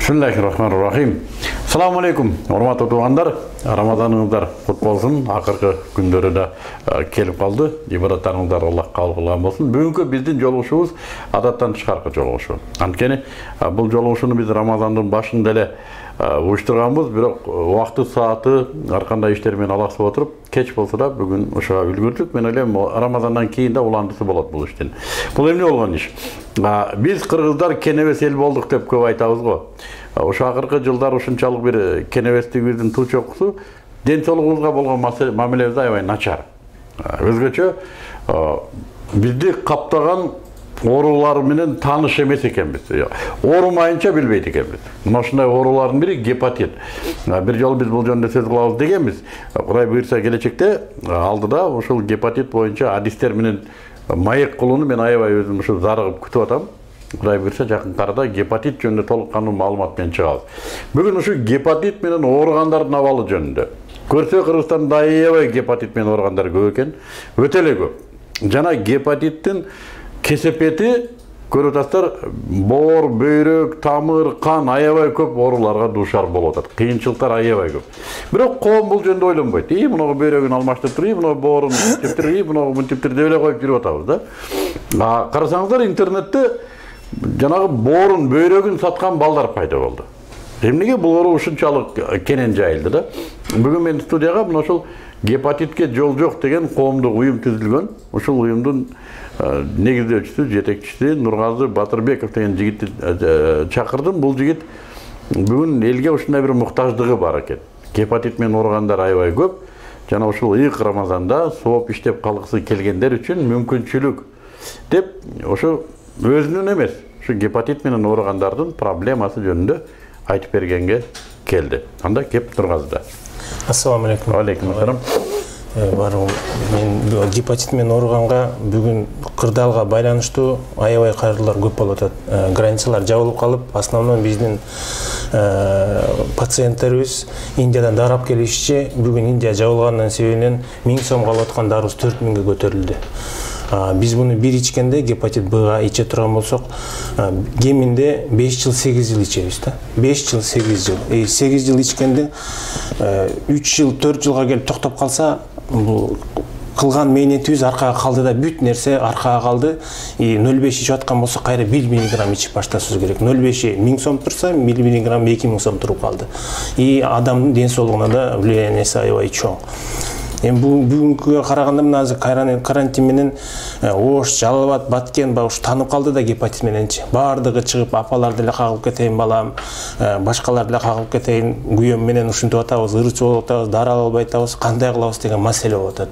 Bismillahirrahmanirrahim. Assalamu alaikum. Hormatly tuğanlar, Ramazanыңыздар кут болсын. Акыркы күндөрү да келип калды. Ибадаттарыңыздар Аллах кабыл кылган болсын. Бүгүнкү биздин жолугушубуз адаттан тышкаркы жолугушу. Анткени бул жолугушууну биз Рамазандын башында эле уюштурганбыз, бирок убакыты сааты ар кандай иштер менен алаксып отуруп, кеч болсо да бүгүн ошого үлгүрдүк. Мен ойлойм, Рамазандан кийин да уландысы болот бул иштин. Бул эмне болгон иш? Биз кыргыздар кенебес эл болдук деп көп айтабыз го. Ошо акыркы жылдар ушунчалык бир кенебестигибиздин туу чокусу ден соолугубузга болгон мамилебиз аябай начар. Өзгөчө бизди каптаган оорулар менен тааныш эмес экенбиз. Оорумайынча билбейт экенбиз. Мына ушундай оорулардын бири гепатит. Бир жолу биз бул жөнүндө сөз кылабыз дегенбиз. Кудай буйрса келечекте алдыда ушул гепатит боюнча адистер менен маек кылууну мен аябай өзүм ушу зарыгып күтүп атам. Кудай буйрса жакын арада гепатит жөнүндө толук кандуу маалымат менен чыгабыз. Бүгүн ушу гепатит менен ооругандардын абалы жөнүндө. Көрсө Кыргызстанда аябай гепатит менен ооругандар көп экен, өтө эле көп. Жана гепатиттин кесепети көрүп атасыздар, боор, бөйрөк, тамыр, кан аябай көп ооруларга дуушар болуп атат. Кыйынчылыктар аябай көп. Бирок коом бул жөнүндө ойлонбойт. Мунуга бөйрөгүн алмаштырып, мунуга боорун типтирип, мунуга мынтиптир деп эле коюп жүрүп атабыз да. Карасаңыздар интернетте жанагы боорун, бөйрөгүн саткан балдар пайда болду. Эмнеге бул оору ушунчалык кенен жайылды да? Бүгүн мен студияга мына ушул гепатитке жол жок деген коомдук уюм түзүлгөн. Ушул уюмдун негиздөөчүсү, жетекчиси Нургазы Батырбеков деген жигитти чакырдым. Бул жигит бүгүн элге ушундай бир муктаждыгы бар экен. Гепатит менен ооругандар аябай көп. Жана ушул ыйык Рамазанда сооп иштеп калгысы келгендер үчүн мүмкүнчүлүк деп ошо өзүнүн эмес, ушу гепатит менен ооругандардын проблемасы жөнүндө айтып бергенге келди. Анда кеп Нургазыда. Ассаламу алейкум. Алейкум ассалам. Мен гепатит менен ооруганга бүгүн кырдаалга байланыштуу аябай кайрылуулар көп болуп атат. Границалар жабылып калып, основной биздин пациенттерибиз Индиядан дарап келишчи, бүгүн Индия жабылганын себебинен 1000 сомго алып аткан дарыбыз 4000ге көтөрүлдү. Biz bunu bir içkende gepatит B'ga içe turan olsak geminde 5 yıl 8 yıl içeriz de. 5 yıl 8 yıl. 8 yıl içkende 3 yıl 4 yılga gelip toktap kalsa bu kılgan meynetimiz arkaya kaldı da büt nerse arkaya kaldı. 0,5 içip atkan olsa kayra 1 miligram içip başlasınız gerek. 0,5'i 1000 som tursa 1 miligram 2000 som turup kaldı. Adamın den soluğuna da влияниясы аябай чоң. Бүгүнкүгө караганда мына азыр карантин менен Ош, Жалал Абад, Баткен ушу танып калды да гепатит мененчи. Баардыгы чыгып, апалар деле кагылып кетейин балам, башкалар деле кагылып кетейин, күйөөм менен ушинтип атабыз, ырчы болуп атабыз, дары ала албай атабыз, кандай кылабыз деген маселе болуп атат.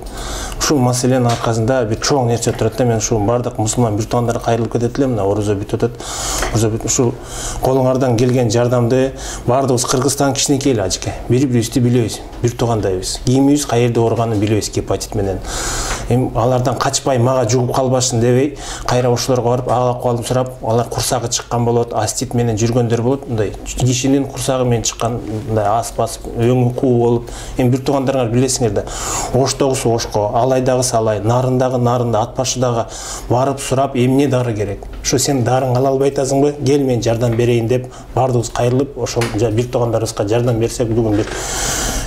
Ушул маселенин аркасында бир чоң нерсе турат да, мен ушу баардык мусулман бир туугандарга кайрылып кетет элем, мына орозо бүтүп атат. Ушу колуңардан келген жардамды баардыгыбыз Кыргызстан кичинекей эле ажыке. Бири-бирибизди билебиз, бир туугандайбыз. Кимибиз каерде ооруганын билебиз гепатит менен. Алардан качпай мага жугуп калбасын дебей, кайра ошолорго барып ахвалын сурап, алар курсагы чыккан болот, астит менен жүргөндөр болот. Мындай кишинин курсагы менен чыккан, мындай ас басып, өңү куу болуп, бир туугандарыңар билесиңер да. Оштогусу Ошко, Алайдагысы Алай, Нарындагы Нарында, Атбашыдагы барып сурап, эмне дары керек? Ушу сен дарың ала албай атасыңбы? Кел мен жардам берейин деп бардыгыбыз кайрылып, ошол бир туугандарыбызга жардам берсек, бүгүн бир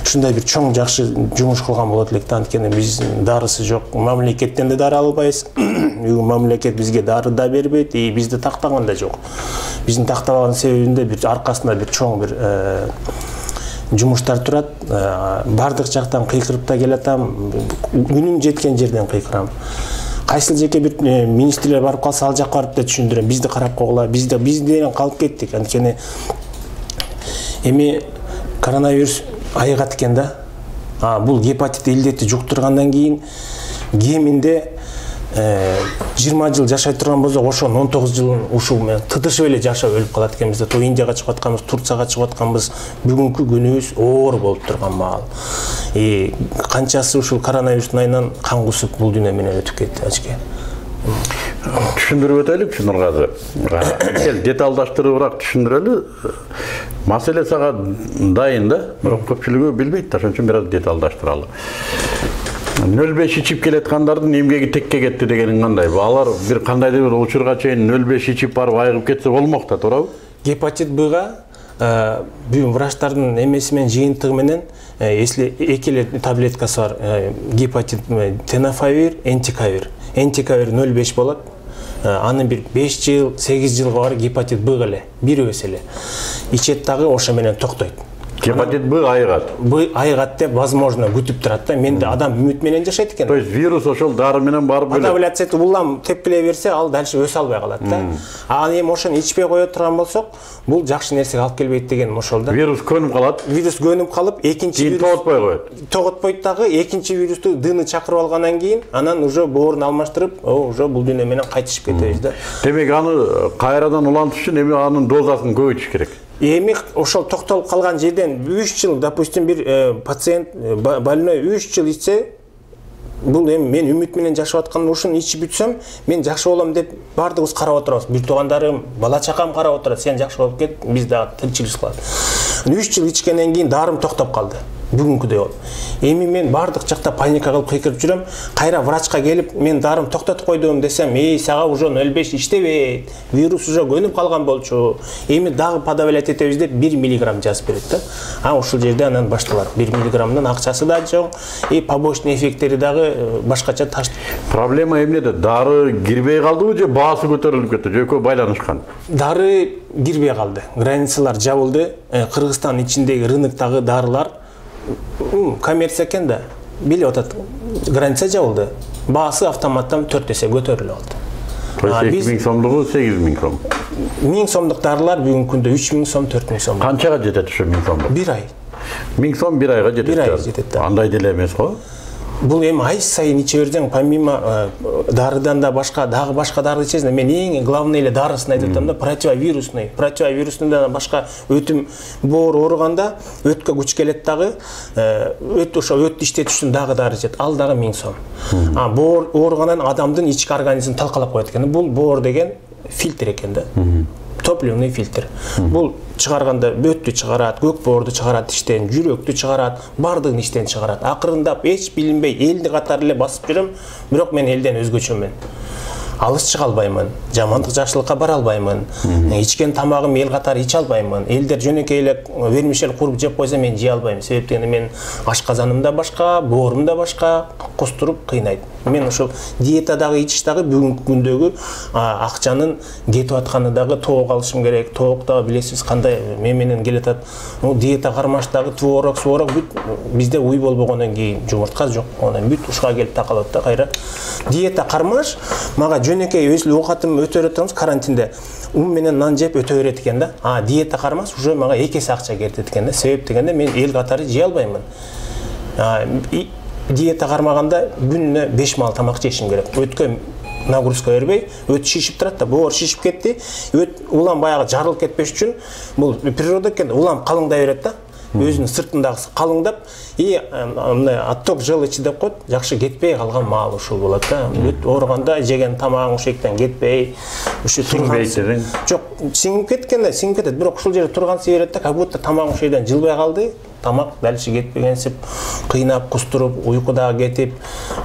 ушундай бир чоң жакшы жумуш кылган болот элек. Анткени биз дарысы жок, мамлекеттен да дары албайбыз. Бүгүн мамлекет бизге дары да бербейт, бизди тактаган да жок. Биздин тактабаган себебинде бир аркасында бир чоң бир жумуштар турат. Бардык жактан кыйкырып да келатам, күнүм жеткен жерден кыйкырам. Кайсыл жеке бир министрлер барып калса, ал жакка барып да түшүндүрөм, бизди карап койгула, бизден калып кеттик. Анткени эми коронавирус айыгат экен да. Бул гепатит илдети жуктургандан кийин кеминде 20 жыл жашай турган болсок, ошон 19 жылын ушул менен тытышып эле жашап өлүп калат экенбиз да. Индияга чыгып атканбыз, Турцияга чыгып атканбыз, бүгүнкү күнүбүз оор болуп турган маал. Канчасы ушул коронавирустун айынан кан кусуп бул дүйнө менен өтүп кетти ажыке. Түшүндүрүп өтөлүкчү Нургазы. Кел деталдаштыруураак түшүндүрөлү. Маселе сага дайын да, бирок көпчүлүгү билбейт да, ошон үчүн бир аз деталдаштыралы. 0,5 içip keletkanların emgegi tekke ketти дегенин кандай? Алар бир кандайдыр бир учурга чейин 0,5 içip барып айыгып кетсе болмокта, туурабы? Гепатит Б'га бүгүн врачтардын эмеси менен жыйынтыгы менен эки таблеткасы бар. Гепатит тенофавир, энтикавир. Энтикавир 0,5 болот. Анын бир 5 жыл, 8 жылга бар гепатит Б эле, бир өс эле. Ичет дагы ошо менен токтойт. Гепатит Б айыгат. Б айыгат деп возможно күтүп турат да. Менде адам үмүт менен жашайт экен. То есть вирус ошол дары менен барып эле. Подавляться этип улам тепкилей берсе, ал дальше өсө албай калат да. Ал эми ошону ичпей кое турган болсок, бул жакшы нерсеге алып келбейт деген ошол да. Вирус көнүп калат. Вирус көнүп калып, экинчи вирус тоготпой коет. Тоготпойт дагы, экинчи вирусту дыны чакырып алгандан кийин, анан уже боорун алмаштырып, уже бул дүйнө менен кайтышып кетебиз да. Демек аны кайрадан улантыш үчүн эми анын дозасын көбөйтүш керек. Эми ошол токтолуп калган жерден 3 жыл, допустим, бир пациент больной 3 жыл ичсе, бул эми мен үмүт менен жашап аткан ушуну ичип бүтсөм, мен жакшы болом деп бардыгыбыз карап отурабыз. Бир туугандарым, бала чакам карап отурат, сен жакшы болуп кет, биз дагы тиричилик кылат. 3 жыл ичкенден кийин дарым токтоп калды. Бүгүнкүдөй болуп. Эми мен бардык жакта паника кылып кыйкырып жүрөм. Кайра врачка келип, мен дарым токтотуп койдум десем, сага уже 0,5 иштебейт. Вирус уже көнүп калган болчу. Эми дагы подавлять этебиз деп 1 миллиграмм жазып берет да. Ушул жерде анан башталат. 1 миллиграммдын акчасы да жок, побочный эффекттери дагы башкача таш. Проблема эмнеде? Дары кирбей калдыбы же баасы көтөрүлүп кетти? Же экөө байланышкан? Дары кирбей калды. Границалар жабылды. Кыргызстан ичиндеги рыноктогу дарылар коммерция экен да, билип атат. Граница жабылды. Баасы автоматтан 4 эсе көтөрүлүп алды. То есть 2000 сомдугу 8000 сом. 1000 сомдук дарылар бүгүнкү күндө 3000 сом, 4000 сом. Канчага жетет ошо 1000 сомдук? 1 ай. 1000 сом 1 айга жетет. 1 ай жетет да. Андай деле эмес го? Бул эми ай сайын иче берсең, помимо дарыдан да башка, дагы башка дары ичесиң. Мен эң главный эле дарысын айтып атам да, противовирусный. Противовирусныйдан башка өтүм боор ооруганда өткө күч келет дагы, өт ошо өттү иштетиш үчүн дагы дары ичет. Ал дагы 1000 сом. Боор ооругандан адамдын ички организмин талкалап коет экен. Бул боор деген фильтр экен да. Топливный фильтр. Бул чыгарганда өттү чыгарат, көк боорду чыгарат иштен, жүрөктү чыгарат, бардыгын иштен чыгарат. Акырындап эч билинбей элди катары эле басып жүрөм, бирок мен элден өзгөчөмүн. Алыс чыга албаймын, жамандык жакшылыкка бара албаймын. Ичкен тамагым эл катары иче албаймын. Элдер жөнөкөй эле вермишель куруп жеп койсо мен жей албайм. Себептен мен ашказаным да башка, боорум да башка, кустуруп кыйнайт. Мен ошол диетадагы ичиш дагы бүгүнкү күндөгү акчанын кетип атканы дагы тоок алышым керек. Тоок дагы билесиз кандай мен менен келатат. Диета кармаш дагы творог, бүт бизде уй болбогондон кийин жумуртка жок. Анан бүт ушуга келип такалат да кайра. Диета кармаш мага жөнөкөй өзү оокатым өтө берет карантинде. Менен нан жеп өтө берет экен да. Диета кармаш уже мага 2 эсе акча кетет экен да. Себеп дегенде мен эл катары жей албаймын. Диета кармаганда күнүнө 5 маал тамак жешим керек. Өткө нагрузка бербей, өт шишип турат да, боор шишип кетти. Өт улам баягы жарылып кетпеш үчүн бул природа экен, улам калыңдай берет да. Өзүнүн сыртындагы калыңдап, отток желчи деп коет, жакшы кетпей калган маал ушул болот да. Өт ооруганда жеген тамагың ошектен кетпей, ушу турган. Жок, сиңип кеткен да, сиңип кетет, бирок ушул жерде турган берет да, как будто тамагың ошейден жылбай калды. Тамак дальше кетпегенсип, кыйнап, кустуруп, уйку дагы кетип,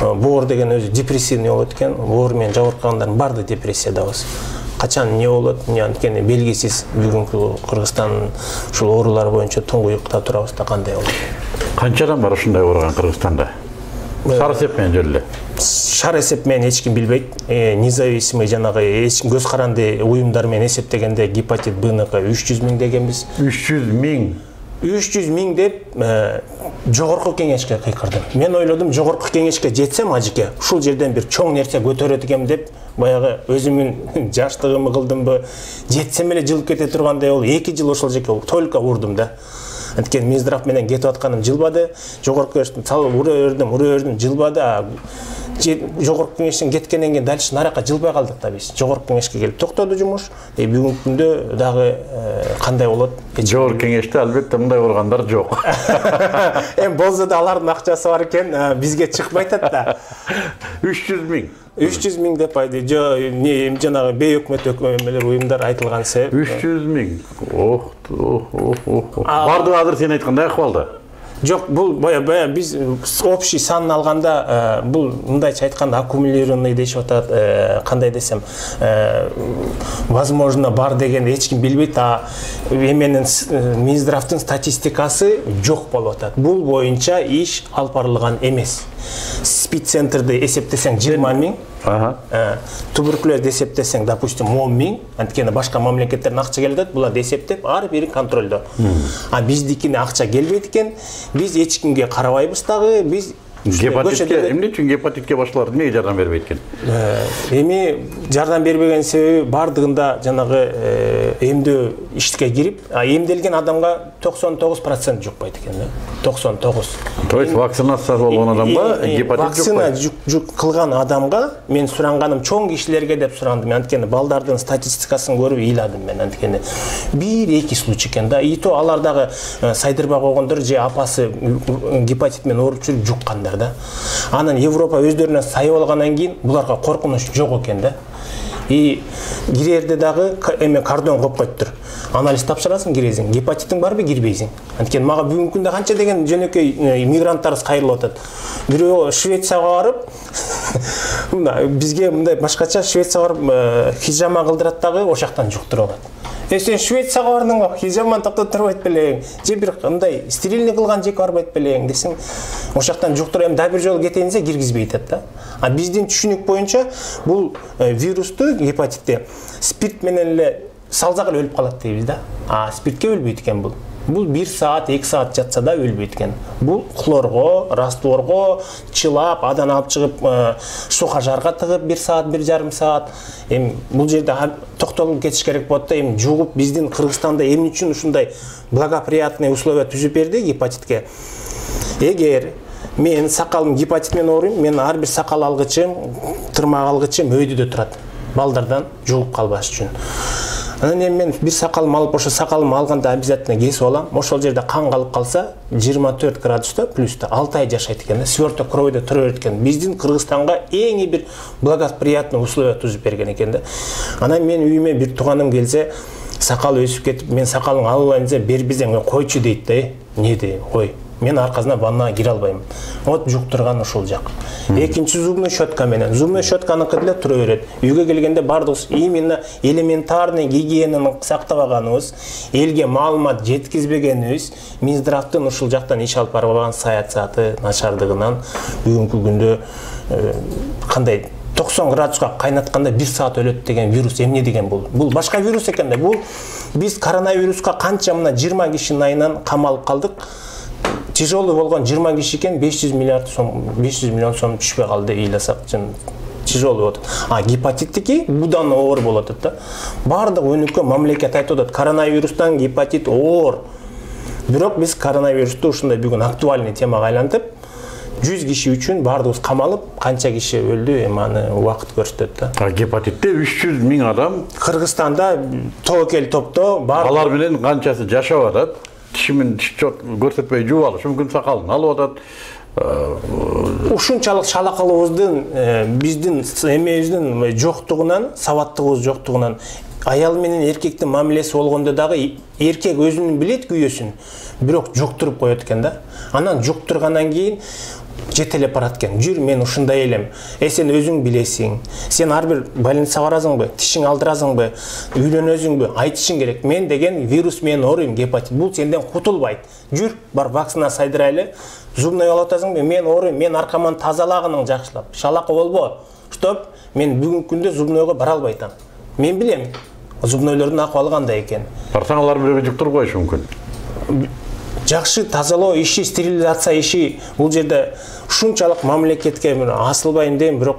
боор деген өзү депрессивный болот экен. Боор менен жабыркагандардын баардыгы депрессиядабыз. Качан эмне болот, анткени белгисиз. Бүгүнкү Кыргызстандын ушул оорулар боюнча туңгуюкта турабыз да, кандай болот. Канчадан бар ушундай ооруган Кыргызстанда? Шар эсеп менен жөн эле. Шар эсеп менен эч ким билбейт. Независимый жанагы эч көз каранды уюмдар менен эсептегенде гепатит Б-ныкы 300 000 дегенбиз. 300 000. 300 000 деп жогорку кеңешке кыйкырдым. Мен ойлодум, жогорку кеңешке жетсем ажыке, ушул жерден бир чоң нерсе көтөрөт экем деп, баягы өзүмүн жаштыгымы кылдымбы, жетсем эле жылып кете тургандай болуп, 2 жыл ошол жерге только урдум да. Анткени Минздрав менен кетип атканым жылбады, жогорку кеңештин салып ура бердим, жылбады. Жогорку кеңештен кеткенден кийин дальше наракка жылбай калдык да биз. Жогорку кеңешке келип токтоду жумуш. Бүгүнкү күндө дагы кандай болот? Жогорку кеңеште албетте мындай ооругандар жок. Болсо да алардын акчасы бар экен, бизге чыкпай атат да. 300 000. 300 000 деп айтты. Жанагы бейөкмөт өкмөлөр уюмдар айтылган себеп. 300 000. Бардыгы азыр сен айткандай акыбалда. Жоқ, бұл біз общий санын алғанда, бұл мындайча айтканда аккумулированный дешип атат, кандай десем, возможно бар деген эч ким билбейт, эменин Минздравдын статистикасы жок болуп атат. Бул боюнча иш алып барылган эмес. СПИД центрди эсептесең 20 000, туберкулез эсептесең, допустим, 10 000, анткени башка мамлекеттерден акча келет, буларды эсептеп, ар бири контролдо. А биздикине акча келбейт экен, биз эч кимге карабайбыз дагы, биз гепатитке, эмне үчүн гепатитке башкалар эмнеге жардам бербейт экен? Эми жардам бербеген себеби бардыгында жанагы эмдөө ишке кирип, эмделген адамга 99% жукпайт экен, 99. То есть вакцинация болгон адамга гепатит жукпайт. Вакцина кылган адамга мен суранганым чоң кишилерге деп сурандым. Анткени балдардын статистикасын көрүп ыйладым мен, анткени 1-2 случай экен да. И то алардагы сайдырбак койгондор же апасы гепатит менен ооруп жүрүп жуккандар да. Анан Европа өздөрүнө сайып алгандан кийин буларга коркунуч жок экен да. И кирерде дагы эме кардон коюп коюптур. Анализ тапшырасың, киресиң. Гепатитиң барбы, кирбейсиң. Анткени мага бүгүнкү күндө канча деген жөнөкөй мигранттар кайрылып атат. Бирөө Швецияга барып, бизге мындай башкача Швецияга барып хижама кылдырат дагы ошактан жуктуруп алат. Сен Швецияга бардың, хижаман токтоп турбайт белең, же бир кандай стерильный кылган жеке барбайт белең десең, ошактан жуктуруп, эми да бир жолу кетейин десе киргизбей атат да. А биздин түшүнүк боюнча бул вирусту, гепатитти спирт менен эле салсак эле өлүп калат дейбиз да. А спиртке өлбөйт экен бул. Бул 1 саат, 2 саат жатса да өлбөйт экен. Бул хлорго, растворго чылап, адан алып чыгып, сука жарга тыгып 1 саат, 1,5 саат. Эми бул жерде токтолуп кетиш керек болот да. Эми жугуп биздин Кыргызстанда эмне үчүн ушундай благоприятный условия түзүп берди гепатитке? Эгер мен сакалым гепатит менен ооруйм, мен ар бир сакал алгычым, тырмак алгычым өйдүдө турат. Балдардан жугуп калбаш үчүн. Анан эми мен бир сакалым алып, ошо сакалымды алганда обязательно кесип алам. Ошол жерде кан калып калса, 24 градуста плюста 6 ай жашайт экен, свертө кровьдо тура берет экен. Биздин Кыргызстанга эң бир благоприятный условия түзүп берген экен да. Анан мен үйүмө бир тууганым келсе, сакал өсүп кетип, мен сакалыңды алып алайын десе, бербесең койчу дейт да. Не дейм, кой. Мен аркасына ваннага кире албайм. Вот жуктурган ушул жак. Экинчи зубный щетка менен. Зубный щетканыкы деле тура берет. Үйгө келгенде бардыгыбыз именно элементарный гигиенаны сактабаганыбыз, элге маалымат жеткизбегенибиз, Минздравдын ушул жактан иш алып барбаган саясаты начардыгынан бүгүнкү күндө кандай 90 градуска кайнатканда 1 саат өлөт деген вирус эмне деген бул? Бул башка вирус экен да. Бул биз коронавируска канча мына 20 кишинин айынан камалып калдык. Тяжелый болгон 20 киши экен 500 миллион сом түшпөй калды ыйласак, тяжелый болот. А гепатиттики будан оор болот да. Бардык өнүккөн мамлекет айтып атат, коронавирустан гепатит оор. Бирок биз коронавирусту ушундай бүгүн актуальный темага айлантып, 100 киши үчүн бардыгыбыз камалып, канча киши өлдү, эми аны убакыт көрсөтөт да. Гепатитте 300 000 адам Кыргызстанда тобокел топто бар. Алар менен канчасы жашап атат? Тишимин чот көрсөтпөй жууп алыш мүмкүн, сакалын алып атат. Ушунчалык шалакалыбыздын биздин эмебиздин жоктугунан, сабаттыгыбыз жоктугунан, аял менен эркектин мамилеси болгондо дагы эркек өзүнүн билет күйөөсүн, бирок жуктуруп коет экен да. Анан жуктургандан кийин жетелеп барат экен. Жүр, мен ушундай элем. Сен өзүң билесиң. Сен ар бир больницага барасыңбы, тишиң алдырасыңбы, үйлөнөсүңбү, айтышың керек. Мен деген вирус менен ооруйм, гепатит. Бул сенден кутулбайт. Жүр, бар вакцина сайдырайлы. Зубной алып атасыңбы? Мен ооруйм, мен аркаман тазалагының жакшылап. Шалакы болбо. Стоп, мен бүгүнкү күндө зубнойго бара албайтам. Мен билем. Зубнойлордун акыбалы кандай экен. Барсаң алар бирөө жуктуруп коюшу мүмкүн. Жакшы тазалоо иши, стерилизация иши бул жерде ушунчалык мамлекетке асылбайм дейм, бирок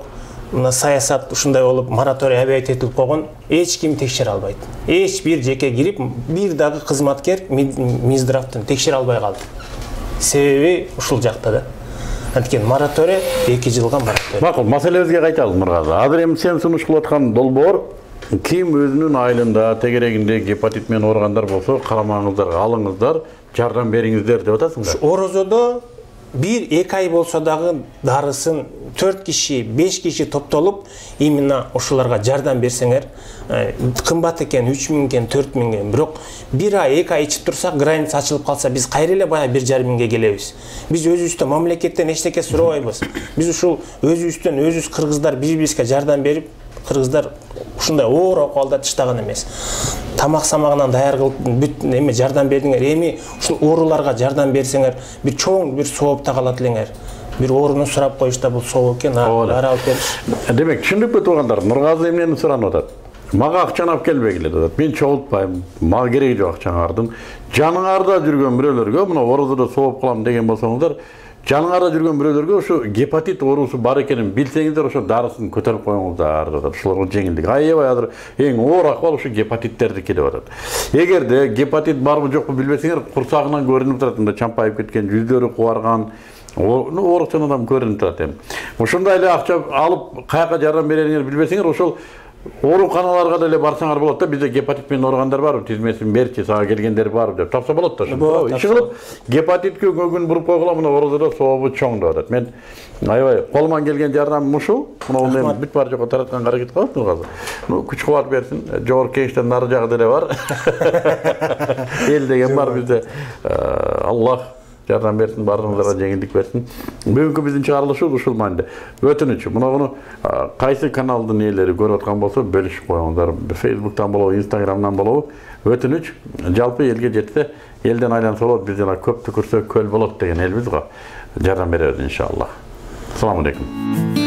мына саясат ушундай болуп, мораторий объявить этип койгон, эч ким текшере албайт. Эч бир жеке кирип, бир дагы кызматкер Минздравдын текшере албай калды. Себеби ушул жакта да. Анткени мораторий 2 жылга мораторий. Макул, маселебизге кайталы Нургазы. Азыр эми сен сунуш кылып аткан долбоор ким өзүнүн айылында, тегерегинде гепатит менен ооругандар болсо, карамаңыздар, алыңыздар, жардам бериңиздер деп атасыңдар. Орозодо bir эки ай болсо дагы дарысын 4 киши 5 киши топтолуп именно ушуларга жардам берсеңер, кымбат экен 3000 экен 4000 экен, бирок бир ай 2 ай ичип турсак граница ачылып калса биз кайра эле баягы 1,5 келебиз. Биз өзүбүздөн мамлекеттен эчтеке сурабайбыз. Биз ушул өзүбүздөн өзүбүз кыргыздар бири-бирибизге жардам берип, кыргыздар ушундай оор окуалда тыштаган эмес. Тамак самагынан даяр кылып бүт эме жардам бердиңер. Эми ушул ооруларга жардам берсеңер, бир чоң бир соопта калат элеңер. Бир ооруну сурап коюшта бул сооп экен, ара алып бериш. Демек, түшүнүп тургандар, Нургазы эмнени суранып атат? Мага акчаны алып келбегиле деп. Мен чогултпайм. Мага кереги жок акчаңардын. Жаныңарда жүргөн бирөөлөргө, мына орозодо сооп кылам деген болсоңуздар, жаныңарда жүргөн бирөөлөргө ушу гепатит оорусу бар экенин билсеңиздер, ошо дарысын көтөрүп коюңуздар деп. Ушуларга жеңилдик. Аябай азыр эң оор акыбал ушу гепатиттердики деп атат. Эгерде гепатит барбы жокпу билбесеңер, курсагынан көрүнүп турат, мында чампайып кеткен, жүздөрү кубарган, оорукчан адам көрүнүп турат эми. Ушундай эле акча алып каяка жардам берериңер билбесеңер, ошол ооруканаларга деле барсаңар болот да, бизде гепатит менен ооругандар барбы, тизмесин берчи, сага келгендер барбы деп тапса болот да. Иши кылып гепатитке көңүн буруп койгула, мына орозодо сообу чоң деп атат. Мен аябай колуман келген жардамым ушул. Мына мен бүт бар жокко таратканга аракет кылам Нургазы. Күч кубат берсин. Жогорку кеңештен нары жагы деле бар. Эл деген бар бизде. Аллах жардам берсин, баарыңыздарга жеңилдик берсин. Бүгүнкү биздин чыгарылышыбыз ушул маанде. Өтүнүч, муну кайсы каналдын ээлери көрүп аткан болсо бөлүшүп коюңуздар. Facebook'тан болобу, Instagram'дан болобу. Өтүнүч, жалпы элге жетсе, элден айланса болот, бизден көп түкүрсө көл болот деген элбиз го. Жардам беребиз иншаллах. Assalamu alaikum.